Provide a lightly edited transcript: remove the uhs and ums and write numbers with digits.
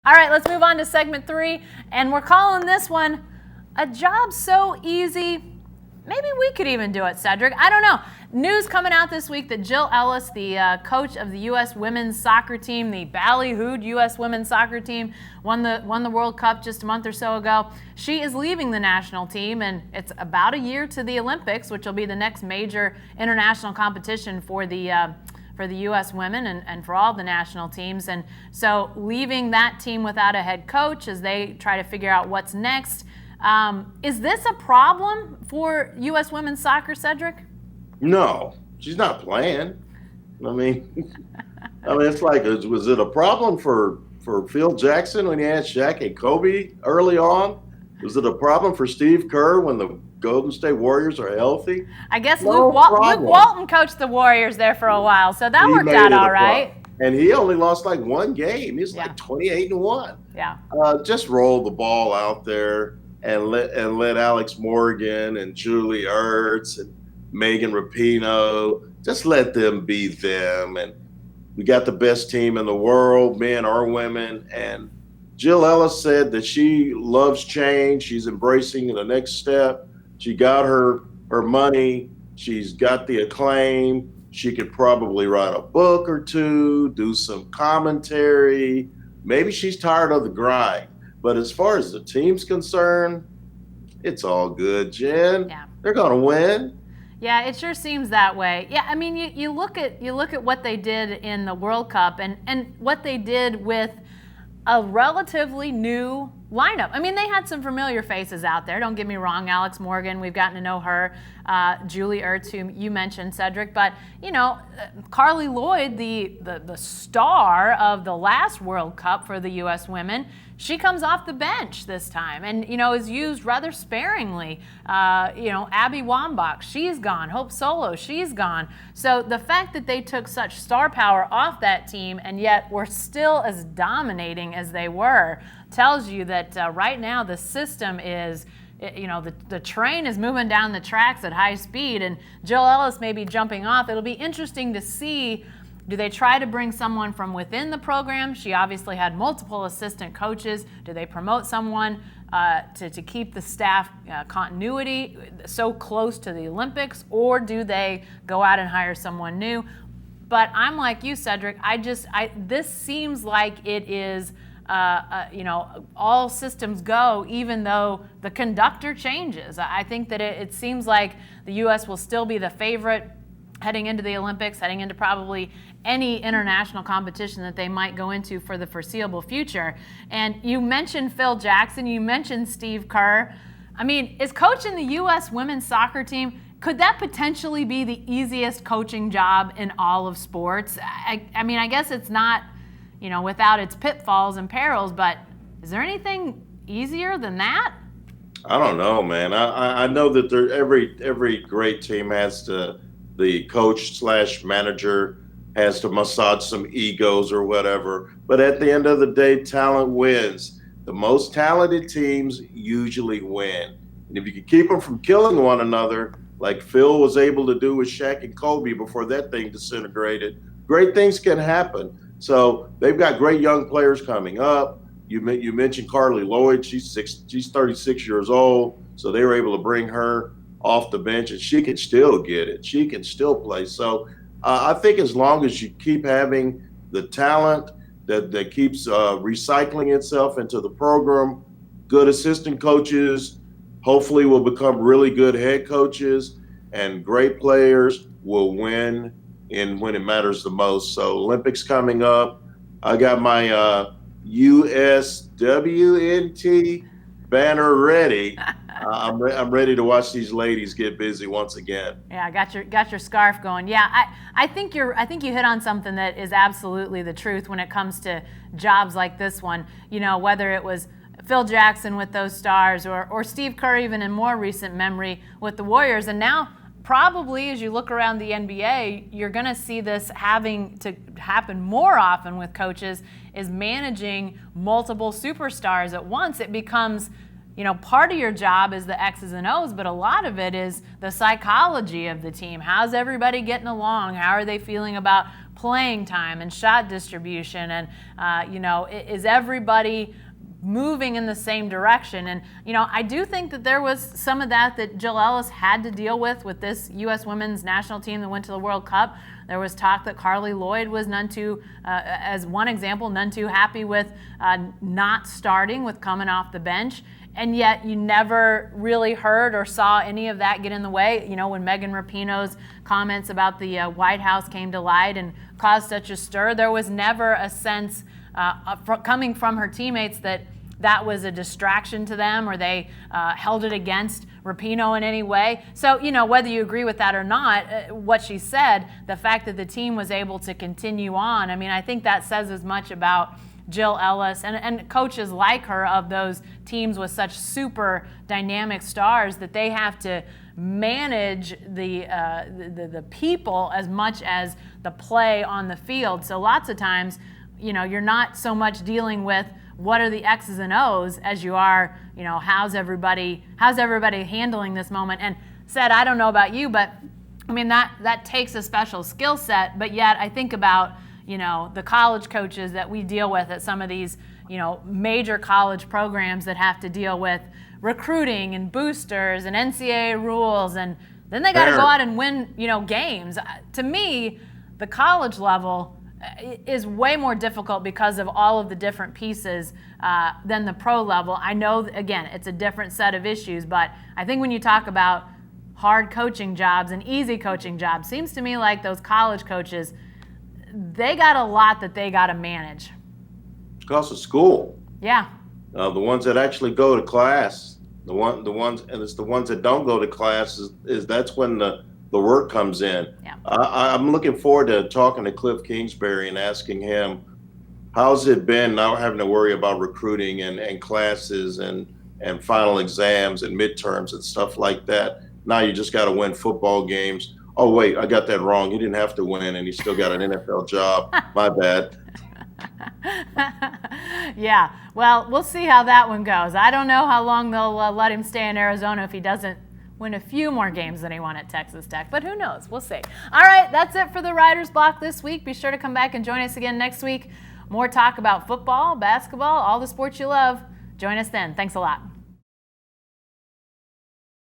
All right, let's move on to segment 3, and we're calling this one A Job So Easy, Maybe We Could Even Do It, Cedric. I don't know. News coming out this week that Jill Ellis, the coach of the U.S. women's soccer team, the ballyhooed U.S. women's soccer team, won the World Cup just a month or so ago. She is leaving the national team, and it's about a year to the Olympics, which will be the next major international competition for the U.S. women and for all the national teams. And so leaving that team without a head coach as they try to figure out what's next. Is this a problem for U.S. women's soccer, Cedric? No, she's not playing. I mean, it's like, was it a problem for Phil Jackson when he had Shaq and Kobe early on? Was it a problem for Steve Kerr when the Golden State Warriors are healthy? I guess Luke Walton coached the Warriors there for a while, so that worked out all right. And he only lost like one game. He's like 28-1. Yeah. Just roll the ball out there and let Alex Morgan and Julie Ertz and Megan Rapinoe, just let them be them. And we got the best team in the world, men or women. And Jill Ellis said that she loves change. She's embracing the next step. She got her money. She's got the acclaim. She could probably write a book or two, do some commentary. Maybe she's tired of the grind. But as far as the team's concerned, it's all good, Jen. Yeah. They're going to win. Yeah, it sure seems that way. Yeah, I mean, you look at what they did in the World Cup and what they did with a relatively new lineup. I mean, they had some familiar faces out there. Don't get me wrong. Alex Morgan, we've gotten to know her. Julie Ertz, who you mentioned, Cedric. But, Carly Lloyd, the star of the last World Cup for the U.S. women, she comes off the bench this time and, is used rather sparingly. Abby Wambach, she's gone. Hope Solo, she's gone. So the fact that they took such star power off that team and yet were still as dominating as they were tells you that right now the system is, the train is moving down the tracks at high speed, and Jill Ellis may be jumping off. It'll be interesting to see, do they try to bring someone from within the program? She obviously had multiple assistant coaches. Do they promote someone to keep the staff continuity so close to the Olympics, or do they go out and hire someone new? But I'm like you, Cedric. This seems like it is all systems go, even though the conductor changes. I think that it seems like the U.S. will still be the favorite heading into the Olympics, heading into probably any international competition that they might go into for the foreseeable future. And you mentioned Phil Jackson, you mentioned Steve Kerr. I mean, is coaching the U.S. women's soccer team, could that potentially be the easiest coaching job in all of sports? I mean, I guess it's not, without its pitfalls and perils, but is there anything easier than that? I don't know, man. I know that every great team has to, the coach / manager has to massage some egos or whatever. But at the end of the day, talent wins. The most talented teams usually win. And if you can keep them from killing one another, like Phil was able to do with Shaq and Kobe before that thing disintegrated, great things can happen. So they've got great young players coming up. You mentioned Carly Lloyd. She's 36 years old, so they were able to bring her off the bench, and she can still get it. She can still play. So I think as long as you keep having the talent that keeps recycling itself into the program, good assistant coaches hopefully will become really good head coaches, and great players will win when it matters the most. So Olympics coming up. I got my USWNT banner ready. I'm ready to watch these ladies get busy once again. Yeah, got your scarf going. Yeah, I think you hit on something that is absolutely the truth when it comes to jobs like this one. Whether it was Phil Jackson with those stars or Steve Kerr even in more recent memory with the Warriors, and now probably as you look around the NBA, you're going to see this having to happen more often with coaches, is managing multiple superstars at once. It becomes, part of your job is the X's and O's, but a lot of it is the psychology of the team. How's everybody getting along? How are they feeling about playing time and shot distribution, and is everybody moving in the same direction? And I do think that there was some of that Jill Ellis had to deal with this U.S. women's national team that went to the World Cup. There was talk that Carly Lloyd was none too, as one example, none too happy with not starting, with coming off the bench. And yet you never really heard or saw any of that get in the way. When Megan Rapinoe's comments about the White House came to light and caused such a stir, there was never a sense coming from her teammates that was a distraction to them, or they held it against Rapinoe in any way. So, whether you agree with that or not, what she said, the fact that the team was able to continue on, I think that says as much about Jill Ellis and coaches like her of those teams with such super dynamic stars, that they have to manage the people as much as the play on the field. So lots of times, you're not so much dealing with what are the X's and O's as you are, how's everybody handling this moment. And said, I don't know about you, but that takes a special skill set. But yet I think about the college coaches that we deal with at some of these major college programs that have to deal with recruiting and boosters and NCAA rules, and then they got to go out and win games. To me, the college level is way more difficult because of all of the different pieces than the pro level. I know, again, it's a different set of issues, but I think when you talk about hard coaching jobs and easy coaching jobs, seems to me like those college coaches, they got a lot that they got to manage. It's because of school. Yeah. The ones that actually go to class, the ones, and it's the ones that don't go to class is that's when the work comes in. Yeah. I'm looking forward to talking to Cliff Kingsbury and asking him, how's it been not having to worry about recruiting and classes and final exams and midterms and stuff like that? Now you just got to win football games. Oh, wait, I got that wrong. He didn't have to win, and he still got an NFL job. My bad. Yeah, well, we'll see how that one goes. I don't know how long they'll let him stay in Arizona if he doesn't win a few more games than he won at Texas Tech, but who knows? We'll see. All right, that's it for the Writer's Block this week. Be sure to come back and join us again next week. More talk about football, basketball, all the sports you love. Join us then. Thanks a lot.